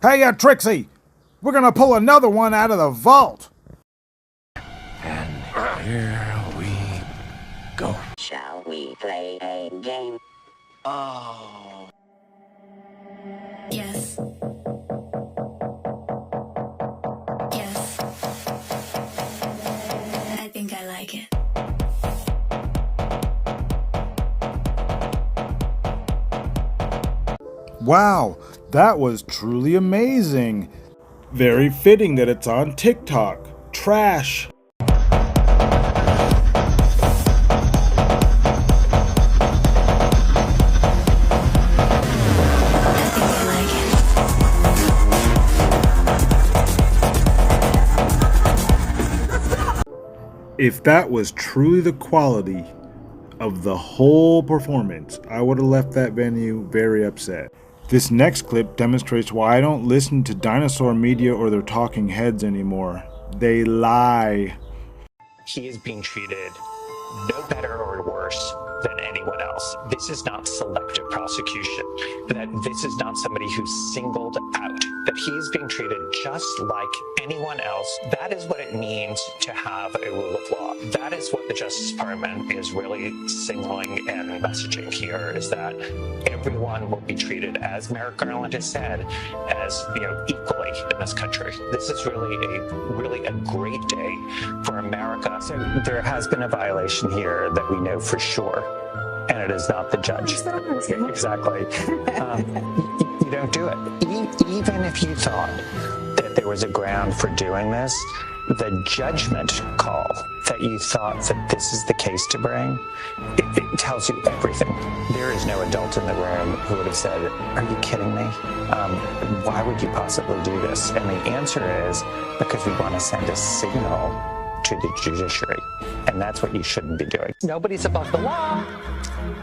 Hey, Trixie! We're gonna pull another one out of the vault! And here we go. Shall we play a game? Oh. Yes. Yes. I think I like it. Wow, that was truly amazing. Very fitting that it's on TikTok. Trash. If that was truly the quality of the whole performance, I would have left that venue very upset. This next clip demonstrates why I don't listen to dinosaur media or their talking heads anymore. They lie. He is being treated no better or worse than anyone else. This is not selective prosecution. That this is not somebody who's singled out. That he is being treated just like anyone else. That is what it means to have a rule of law. That is what the Justice Department is really signaling and messaging here, is that everyone will be treated, as Merrick Garland has said, as equally in this country. This is really a great day for America. So there has been a violation here that we know for sure, and it is not the judge. Exactly. You don't do it. Even if you thought that there was a ground for doing this, the judgment call that you thought that this is the case to bring, it tells you everything. There is no adult in the room who would have said, "Are you kidding me? Why would you possibly do this?" And the answer is because we want to send a signal to the judiciary, and that's what you shouldn't be doing. Nobody's above the law.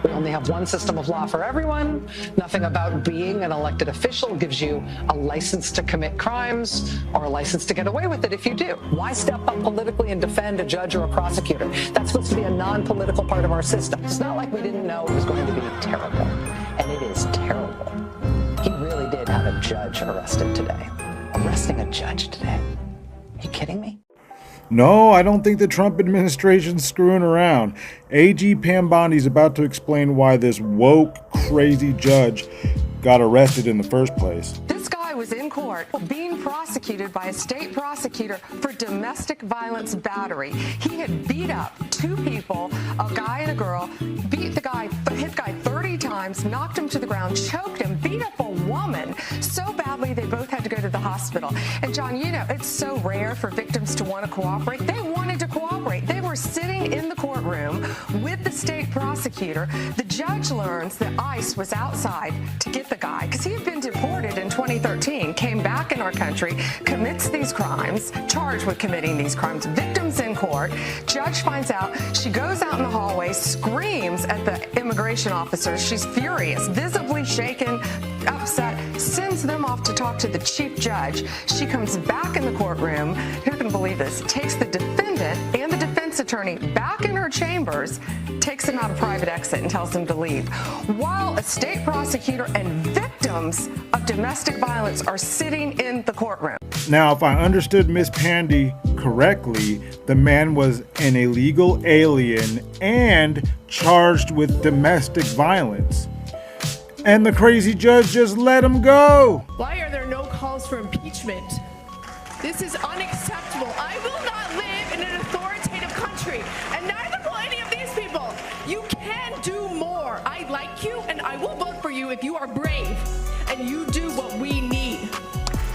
We only have one system of law for everyone. Nothing about being an elected official gives you a license to commit crimes or a license to get away with it if you do. Why step up politically and defend a judge or a prosecutor? That's supposed to be a non-political part of our system. It's not like we didn't know it was going to be terrible, and it is terrible. He really did have a judge arrested today. Arresting a judge today? Are you kidding me? No, I don't think the Trump administration's screwing around. AG Pam Bondi's about to explain why this woke, crazy judge got arrested in the first place. This guy was in court being prosecuted by a state prosecutor for domestic violence battery. He had beat up two people, a guy and a girl, hit the guy 30 times, knocked him to the ground, choked him, beat up a woman so badly they both had to go to the hospital. And John, it's so rare for victims to want to cooperate. They wanted to cooperate. They were sitting in the courtroom with the state prosecutor. The judge learns that ICE was outside to get the guy because he had been deported in 2013, came back in our country, commits these crimes, charged with committing these crimes, victims in court. Judge finds out, she goes out in the hallway, screams at the immigration officers. She's furious, visibly shaken, upset, sends them off to talk to the chief judge. She comes back in the courtroom, who can believe this, takes the defendant and the defense attorney back in her chambers, takes them out a private exit and tells them to leave, while a state prosecutor and victims of domestic violence are sitting in the courtroom. Now, if I understood Miss Pandy correctly, the man was an illegal alien and charged with domestic violence. And the crazy judge just let him go. Why are there no calls for impeachment? This is unacceptable. I will not live in an authoritative country, and neither will any of these people. You can do more. I like you, and I will vote for you if you are brave and you do what we need.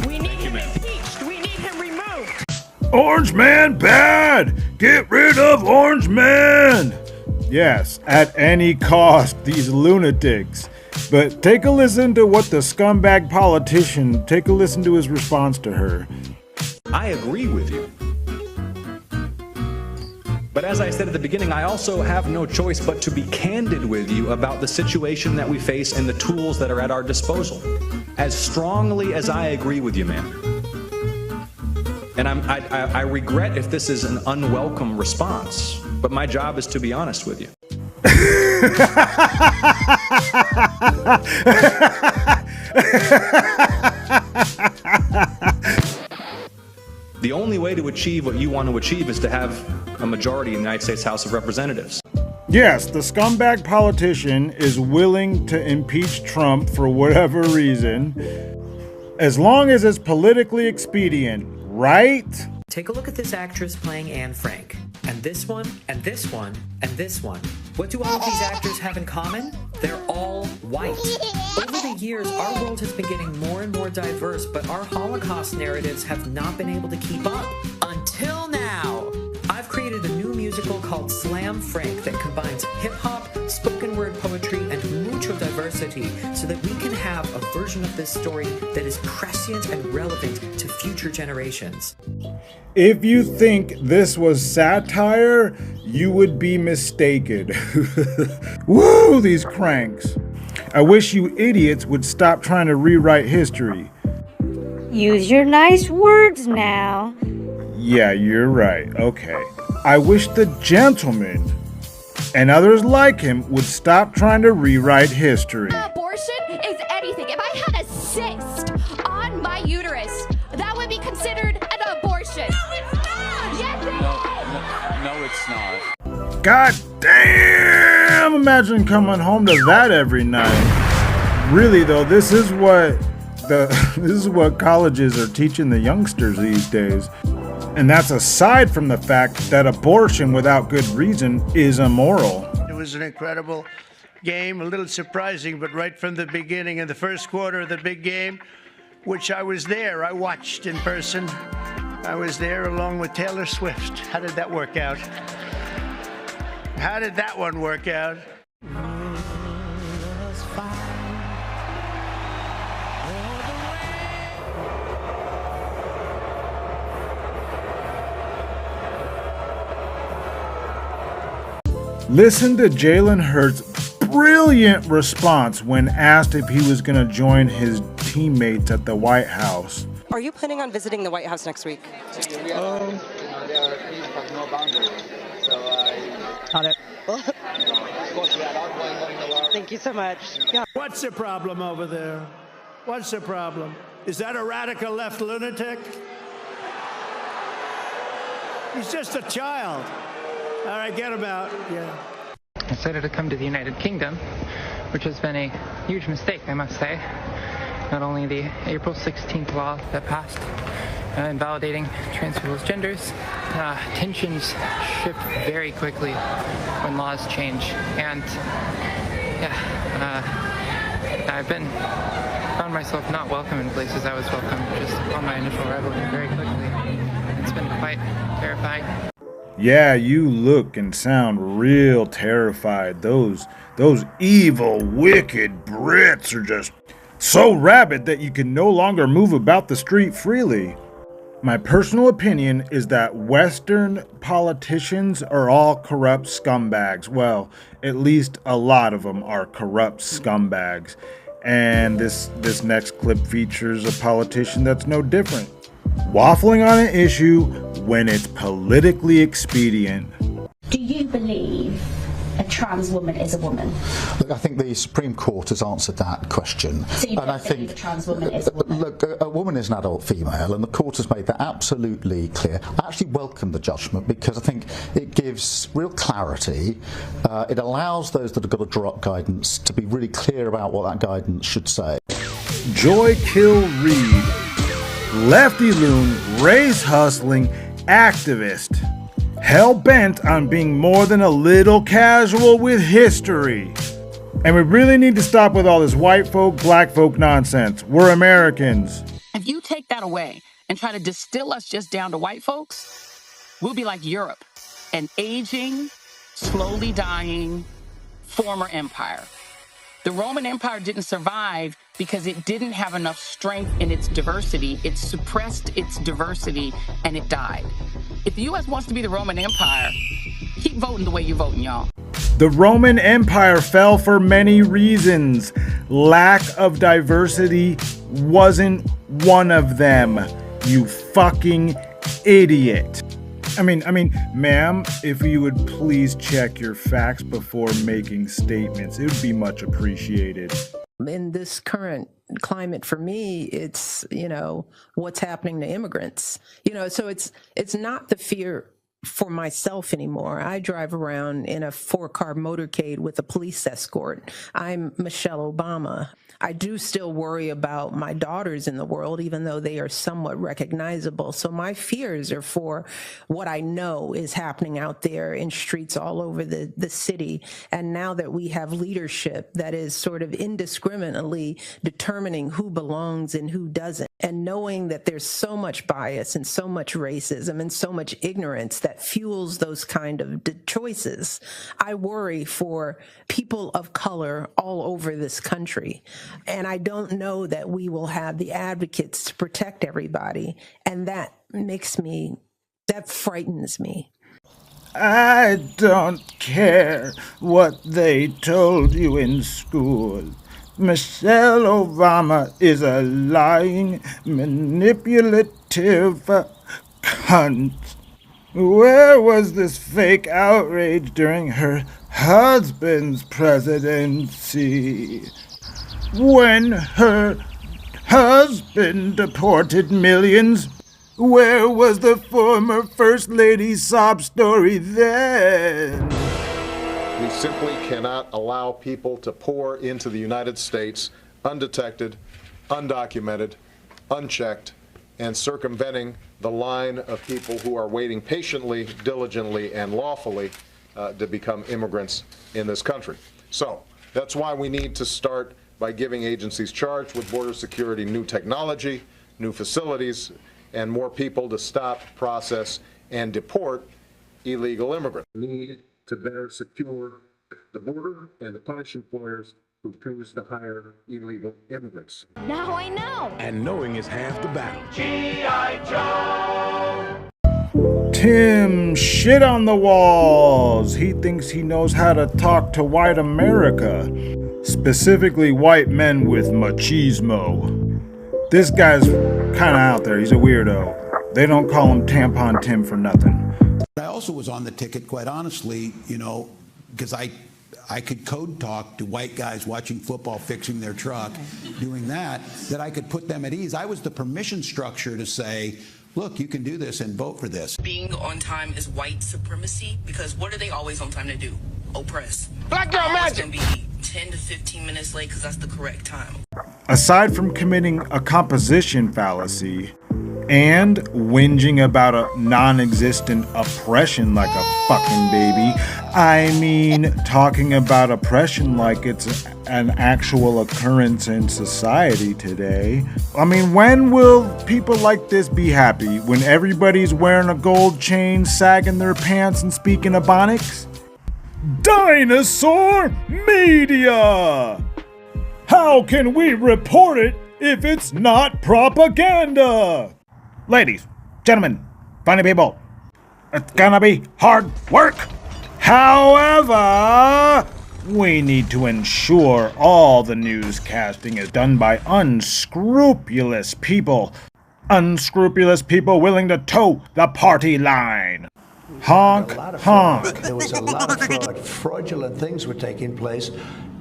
We need him impeached. We need him removed. Orange Man bad! Get rid of Orange Man! Yes, at any cost, these lunatics. But take a listen to what the scumbag politician, take a listen to his response to her. I agree with you. But as I said at the beginning, I also have no choice but to be candid with you about the situation that we face and the tools that are at our disposal. As strongly as I agree with you, ma'am. And I regret if this is an unwelcome response, but my job is to be honest with you. way to achieve what you want to achieve is to have a majority in the United States House of Representatives. Yes, the scumbag politician is willing to impeach Trump for whatever reason, as long as it's politically expedient, right? Take a look at this actress playing Anne Frank. And this one, and this one, and this one. What do all of these actors have in common? They're all white. Over the years, our world has been getting more and more diverse, but our Holocaust narratives have not been able to keep up. Until now. I've created a new musical called Slam Frank that combines hip-hop, spoken word poetry, and mucho diversity so that we can have a version of this story that is prescient and relevant to future generations. If you think this was satire, you would be mistaken. Woo, these cranks. I wish you idiots would stop trying to rewrite history. Use your nice words now. Yeah, you're right. Okay. I wish the gentleman and others like him would stop trying to rewrite history. Abortion is anything. If I had a cyst on my uterus, that would be considered an abortion. No, it's not! Yes, it is! No, it's not. God damn! Imagine coming home to that every night. Really though, this is what colleges are teaching the youngsters these days. And that's aside from the fact that abortion without good reason is immoral. It was an incredible game, a little surprising, but right from the beginning, in the first quarter of the big game, which I was there, I watched in person. I was there along with Taylor Swift. How did that work out? How did that one work out? Listen to Jalen Hurts' brilliant response when asked if he was going to join his teammates at the White House. Are you planning on visiting the White House next week? Got it. Thank you so much. Yeah. What's the problem over there? What's the problem? Is that a radical left lunatic? He's just a child. All right, get him out. Yeah. Decided to come to the United Kingdom, which has been a huge mistake, I must say. Not only the April 16th law that passed invalidating trans people's genders, tensions shift very quickly when laws change. And I've found myself not welcome in places I was welcome just upon my initial arrival very quickly. It's been quite terrifying. Yeah, you look and sound real terrified. Those evil, wicked Brits are just so rabid that you can no longer move about the street freely. My personal opinion is that Western politicians are all corrupt scumbags. Well, at least a lot of them are corrupt scumbags. And this next clip features a politician that's no different. Waffling on an issue when it's politically expedient. Do you believe a trans woman is a woman? Look, I think the Supreme Court has answered that question. So you don't believe a trans woman is a woman? Look, a woman is an adult female, and the court has made that absolutely clear. I actually welcome the judgment because I think it gives real clarity. It allows those that have got to draw up guidance to be really clear about what that guidance should say. Joy Kill Reed, Lefty Loon, race hustling activist, hell-bent on being more than a little casual with history. And we really need to stop with all this white folk, black folk nonsense. We're Americans. If you take that away and try to distill us just down to white folks, we'll be like Europe, an aging, slowly dying former empire. The Roman Empire didn't survive because it didn't have enough strength in its diversity. It suppressed its diversity and it died. If the U.S. wants to be the Roman Empire, keep voting the way you're voting, y'all. The Roman Empire fell for many reasons. Lack of diversity wasn't one of them, you fucking idiot. I mean, ma'am, if you would please check your facts before making statements, it would be much appreciated. in this current climate for me, it's, what's happening to immigrants. So it's not the fear for myself anymore. I drive around in a 4-car motorcade with a police escort. I'm Michelle Obama. I do still worry about my daughters in the world, even though they are somewhat recognizable. So my fears are for what I know is happening out there in streets all over the city. And now that we have leadership that is sort of indiscriminately determining who belongs and who doesn't, and knowing that there's so much bias and so much racism and so much ignorance that fuels those kind of choices, I worry for people of color all over this country. And I don't know that we will have the advocates to protect everybody. And that frightens me. I don't care what they told you in school. Michelle Obama is a lying, manipulative cunt. Where was this fake outrage during her husband's presidency? When her husband deported millions, where was the former First Lady's sob story then? We simply cannot allow people to pour into the United States undetected, undocumented, unchecked, and circumventing the line of people who are waiting patiently, diligently, and lawfully to become immigrants in this country. So that's why we need to start by giving agencies charged with border security new technology, new facilities, and more people to stop, process, and deport illegal immigrants. We need to better secure the border and to punish employers who choose to hire illegal immigrants. Now I know. And knowing is half the battle. G.I. Joe! Tim, shit on the walls. He thinks he knows how to talk to white America, specifically white men with machismo. This guy's kind of out there. He's a weirdo. They don't call him Tampon Tim for nothing. I also was on the ticket, quite honestly, because I could code talk to white guys watching football, fixing their truck, doing that I could put them at ease. I was the permission structure to say, look, you can do this and vote for this. Being on time is white supremacy, because what are they always on time to do? Oppress. Black girl magic! It's gonna be 10 to 15 minutes late because that's the correct time. Aside from committing a composition fallacy and whinging about a non-existent oppression like a fucking baby, I mean talking about oppression like it's an actual occurrence in society today. I mean, when will people like this be happy? When everybody's wearing a gold chain, sagging their pants, and speaking Ebonics? Dinosaur Media! How can we report it if it's not propaganda? Ladies, gentlemen, funny people, it's gonna be hard work. However, we need to ensure all the newscasting is done by unscrupulous people. Unscrupulous people willing to toe the party line. Honk, honk. There was a lot of fraud. Fraudulent things were taking place,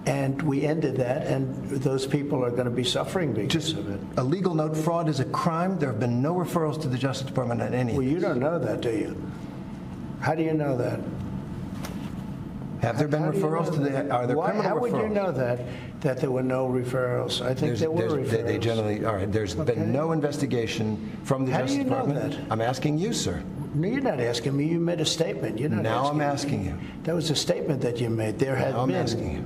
and we ended that, and those people are going to be suffering because of it. A legal note fraud is a crime. There have been no referrals to the Justice Department on any. Well, you don't know that, do you? How do you know that? Have there been referrals to the? Are there criminal referrals? How would you know that there were no referrals? I think there were referrals. They generally are. There's been no investigation from the Justice Department. How do you know that? I'm asking you, sir. No, you're not asking me. You made a statement. You're not. Now I'm asking you. That was a statement that you made. There had been. I'm asking you.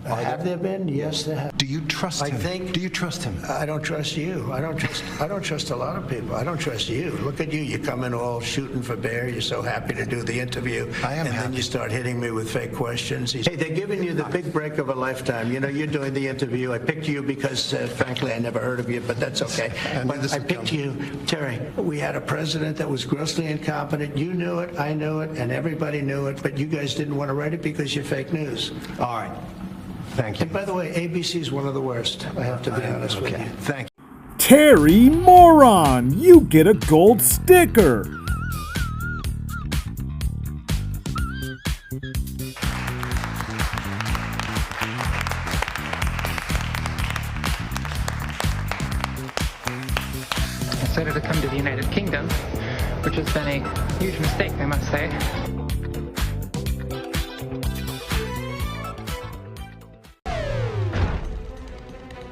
Have there been? Yes, there have. Do you trust him? Do you trust him? I don't trust you. I don't trust a lot of people. I don't trust you. Look at you. You come in all shooting for bear. You're so happy to do the interview. I am and happy. Then you start hitting me with fake questions. Hey, they're giving you the big break of a lifetime. You're doing the interview. I picked you because, frankly, I never heard of you, but that's okay. But I picked you. Terry, we had a president that was grossly incompetent. You knew it. I knew it. And everybody knew it. But you guys didn't want to write it because you're fake news. All right. Thank you. And by the way, ABC is one of the worst. I have to be honest with you. Thank you. Terry Moron, you get a gold sticker. decided to come to the United Kingdom, which has been a huge mistake, I must say.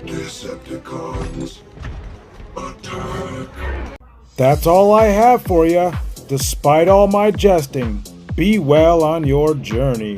Decepticons attack. That's all I have for you. Despite all my jesting, be well on your journey.